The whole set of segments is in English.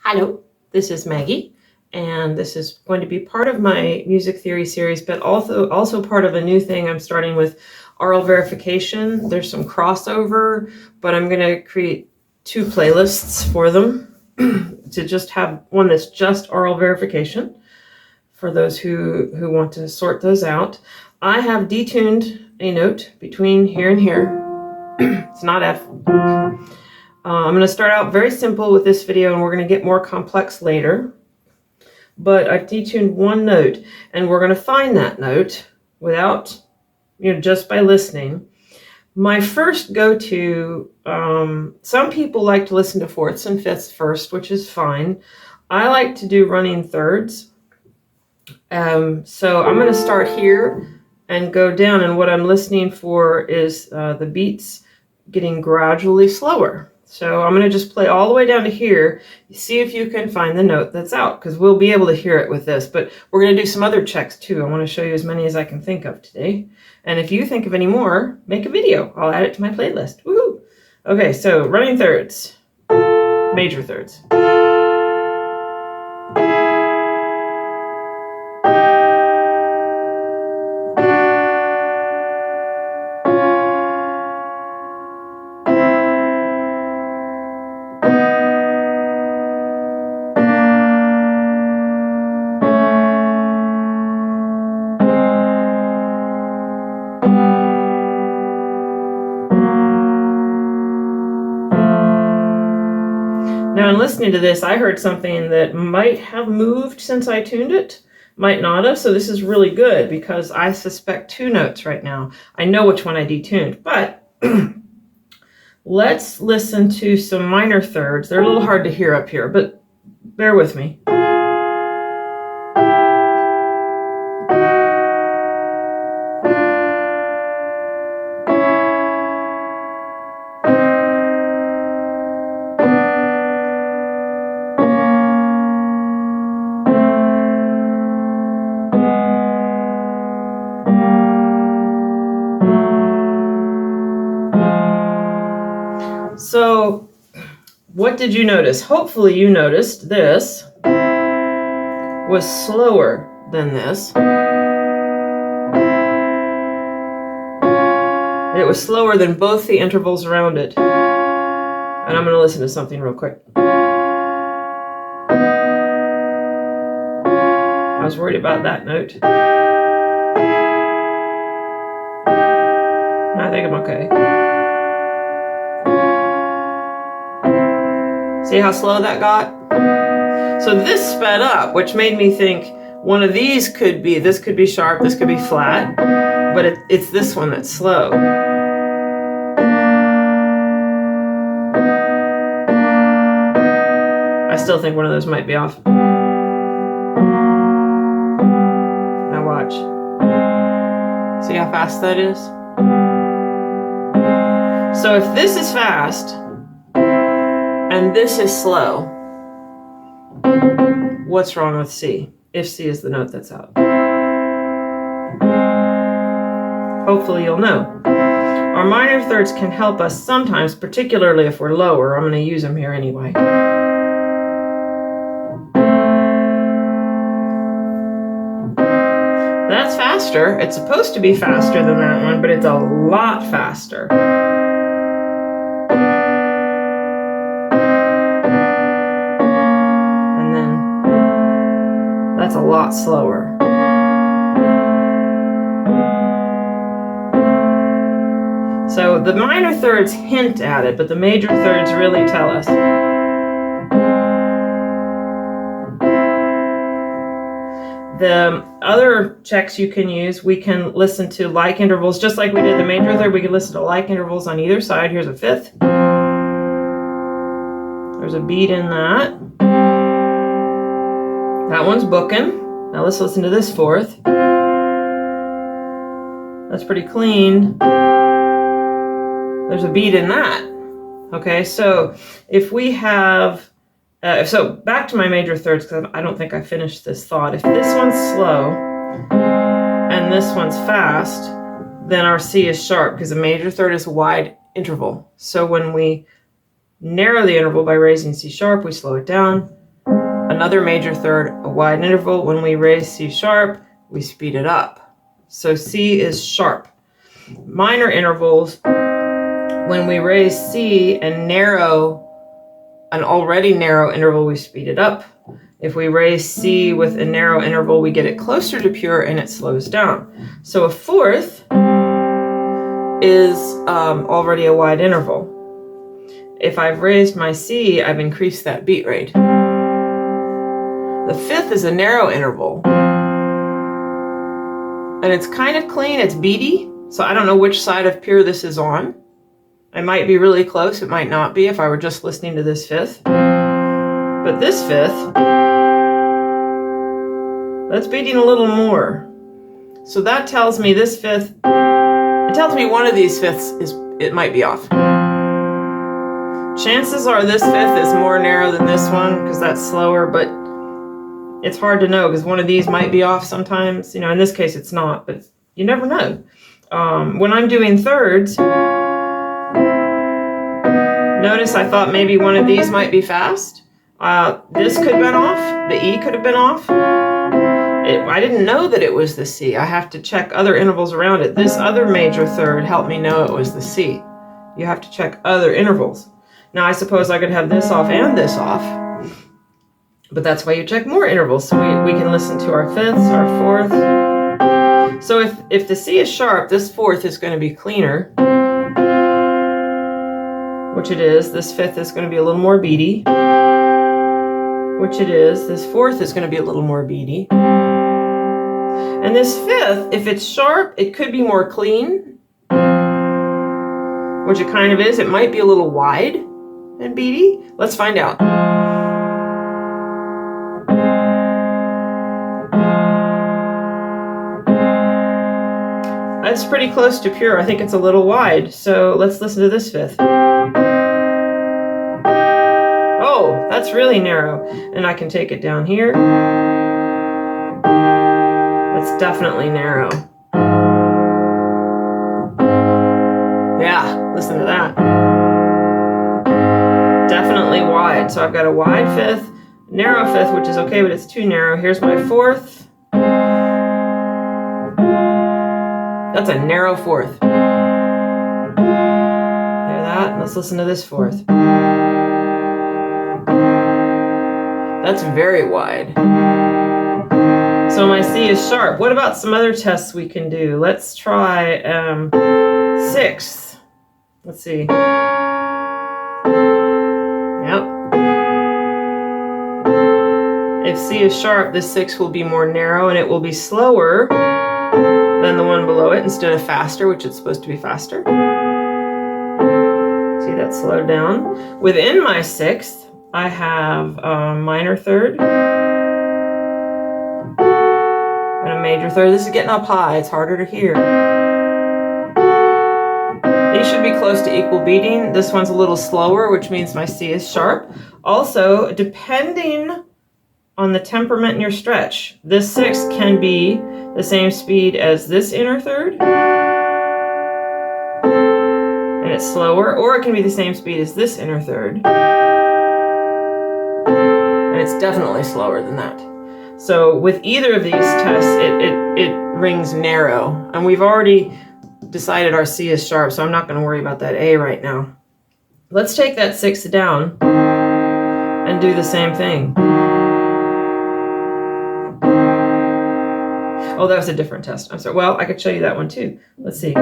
Hello, this is Maggie, and this is going to be part of my music theory series, but also part of a new thing I'm starting with aural verification. There's some crossover, but I'm going to create two playlists for them to just have one that's just aural verification for those who want to sort those out. I have detuned a note between here and here. It's not F. I'm going to start out very simple with this video, and we're going to get more complex later. But I've detuned one note, and we're going to find that note without, just by listening. My first go-to, some people like to listen to fourths and fifths first, which is fine. I like to do running thirds. So I'm going to start here and go down, and what I'm listening for is the beats getting gradually slower. So I'm going to just play all the way down to here. See if you can find the note that's out, because we'll be able to hear it with this. But we're going to do some other checks too. I want to show you as many as I can think of today. And if you think of any more, make a video. I'll add it to my playlist. Woohoo! Okay, so running thirds, major thirds. Now, in listening to this, I heard something that might have moved since I tuned it, might not have. So this is really good because I suspect two notes right now. I know which one I detuned, but let's listen to some minor thirds. They're a little hard to hear up here, but bear with me. So what did you notice? Hopefully you noticed this was slower than this. It was slower than both the intervals around it. And I'm going to listen to something real quick. I was worried about that note. I think I'm okay. See how slow that got? So this sped up, which made me think one of these could be, this could be sharp, this could be flat, but it's this one that's slow. I still think one of those might be off. Now watch. See how fast that is? So if this is fast, and this is slow, what's wrong with C? If C is the note that's out. Hopefully you'll know. Our minor thirds can help us sometimes, particularly if we're lower. I'm going to use them here anyway. That's faster. It's supposed to be faster than that one, but it's a lot faster. That's a lot slower. So the minor thirds hint at it, but the major thirds really tell us. The other checks you can use, we can listen to like intervals, just like we did the major third. We can listen to like intervals on either side. Here's a fifth. There's a beat in that. That one's booking. Now let's listen to this fourth. That's pretty clean. There's a beat in that. Okay, so if we have, so back to my major thirds, because I don't think I finished this thought. If this one's slow and this one's fast, then our C is sharp, because a major third is a wide interval. So when we narrow the interval by raising C sharp, we slow it down. another major third, a wide interval. When we raise C sharp, we speed it up. So C is sharp. Minor intervals, when we raise C and narrow an already narrow interval, we speed it up. If we raise C with a narrow interval, we get it closer to pure and it slows down. So a fourth is already a wide interval. If I've raised my C, I've increased that beat rate. The fifth is a narrow interval. And it's kind of clean, it's beaty. So I don't know which side of pure this is on. It might be really close, it might not be if I were just listening to this fifth. But this fifth, that's beating a little more. So that tells me this fifth, it tells me one of these fifths it might be off. Chances are this fifth is more narrow than this one because that's slower, but it's hard to know because one of these might be off sometimes. You know, in this case it's not, but you never know. When I'm doing thirds, notice I thought maybe one of these might be fast. This could have been off. The E could have been off. I didn't know that it was the C. I have to check other intervals around it. This other major third helped me know it was the C. You have to check other intervals. Now I suppose I could have this off and this off, but that's why you check more intervals. So we can listen to our fifths, our fourth. So if the C is sharp, this fourth is going to be cleaner, which it is. This fifth is going to be a little more beaty, which it is. This fourth is going to be a little more beaty. And this fifth, if it's sharp, it could be more clean, which it kind of is. It might be a little wide and beaty. Let's find out. That's pretty close to pure. I think it's a little wide. So let's listen to this fifth. Oh, that's really narrow. And I can take it down here. That's definitely narrow. Yeah, listen to that. Definitely wide. So I've got a wide fifth, narrow fifth, which is okay, but it's too narrow. Here's my fourth. That's a narrow fourth. Hear that? Let's listen to this fourth. That's very wide. So my C is sharp. What about some other tests we can do? Let's try sixth. Let's see. Yep. If C is sharp, this sixth will be more narrow and it will be slower than the one below it instead of faster, which it's supposed to be faster. See, that slowed down. Within my sixth, I have a minor third and a major third. This is getting up high. It's harder to hear. These should be close to equal beating. This one's a little slower, which means my C is sharp. Also, depending on the temperament in your stretch, this sixth can be the same speed as this inner third, and it's slower, or it can be the same speed as this inner third, and it's definitely slower than that. So with either of these tests, it rings narrow, and we've already decided our C is sharp, so I'm not going to worry about that A right now. Let's take that sixth down and do the same thing. Oh, that was a different test. I'm sorry. Well, I could show you that one too. Let's see.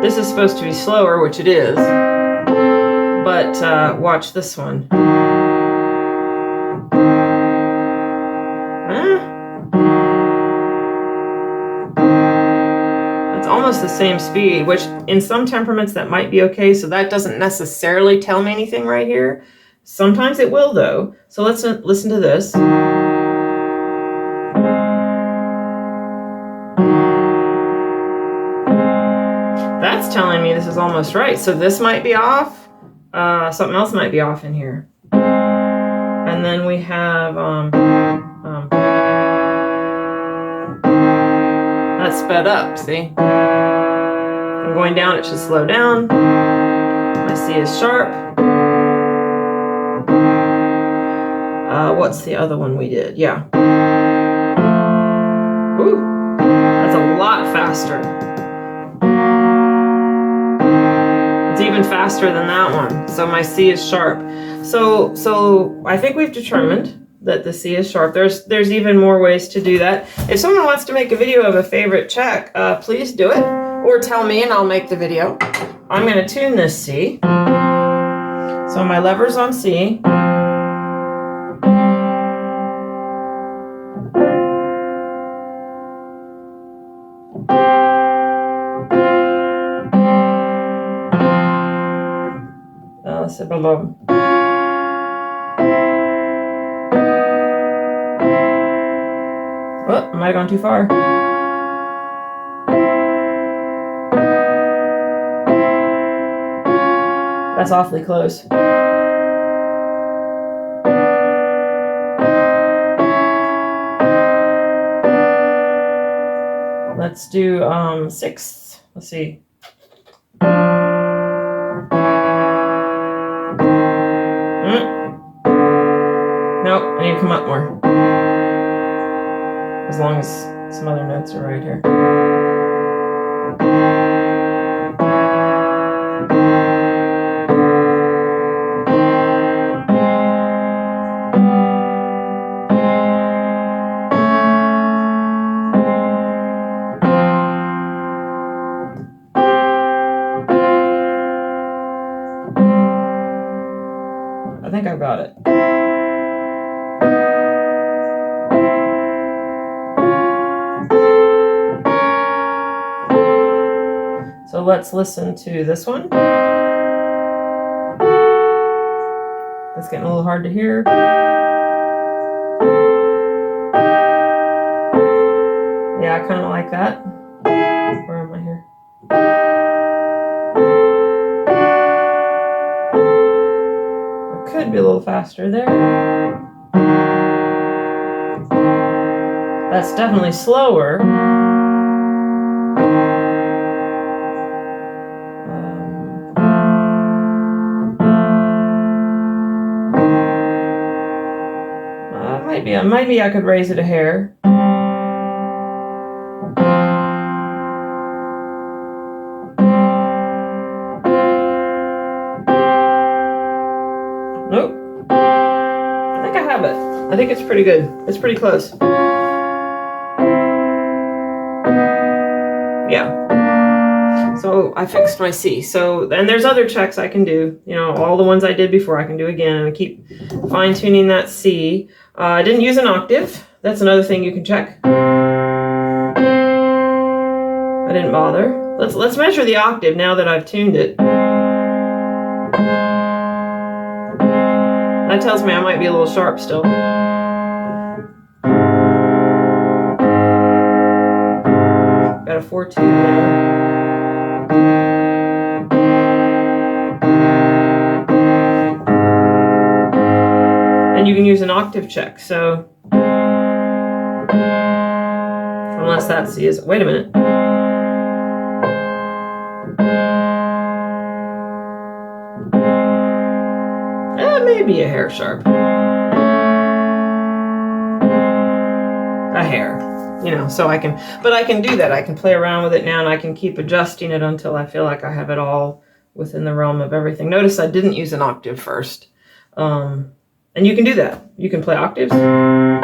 This is supposed to be slower, which it is. But watch this one. It's almost the same speed, which in some temperaments that might be okay. So that doesn't necessarily tell me anything right here. Sometimes it will, though. So let's listen to this. That's telling me this is almost right. So this might be off. Something else might be off in here. And then we have that's sped up, see? I'm going down, it should slow down. My C is sharp. what's the other one we did? Yeah. Ooh, that's a lot faster. It's even faster than that one. So my C is sharp. So I think we've determined that the C is sharp. There's even more ways to do that. If someone wants to make a video of a favorite check, please do it. Or tell me and I'll make the video. I'm going to tune this C. So my lever's on C. Let's see below. Oh, I might have gone too far. That's awfully close. Let's do sixth. Let's see. Nope, I need to come up more. As long as some other notes are right here. I think I've got it. So let's listen to this one. That's getting a little hard to hear. Yeah, I kind of like that. Where am I here? I could be a little faster there. That's definitely slower. Maybe I could raise it a hair. Nope. I think I have it. I think it's pretty good. It's pretty close. Yeah. So I fixed my C. So, and there's other checks I can do. You know, all the ones I did before I can do again. And I keep fine-tuning that C. I didn't use an octave. That's another thing you can check. I didn't bother. Let's measure the octave now that I've tuned it. That tells me I might be a little sharp still. Got a 4-2 there. And you can use an octave check, so unless that C is, wait a minute. Maybe a hair sharp. A hair, you know, so I can do that. I can play around with it now and I can keep adjusting it until I feel like I have it all within the realm of everything. Notice I didn't use an octave first. And you can do that. You can play octaves. And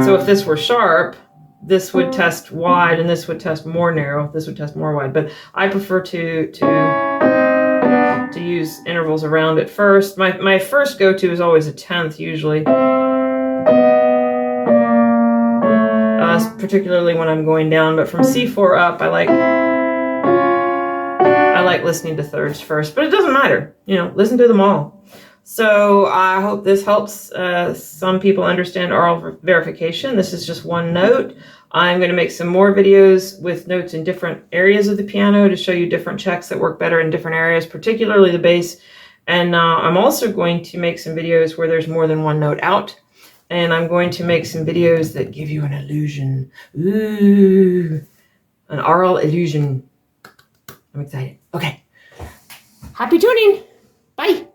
so if this were sharp, this would test wide and this would test more narrow. This would test more wide. But I prefer to use intervals around it first. My first go-to is always a 10th usually. Particularly when I'm going down. But from C4 up, I like listening to thirds first. But it doesn't matter. You know, listen to them all. So I hope this helps some people understand aural verification. This is just one note. I'm going to make some more videos with notes in different areas of the piano to show you different checks that work better in different areas, particularly the bass. And I'm also going to make some videos where there's more than one note out. And I'm going to make some videos that give you an illusion. Ooh, an aural illusion. I'm excited. Okay. Happy tuning. Bye.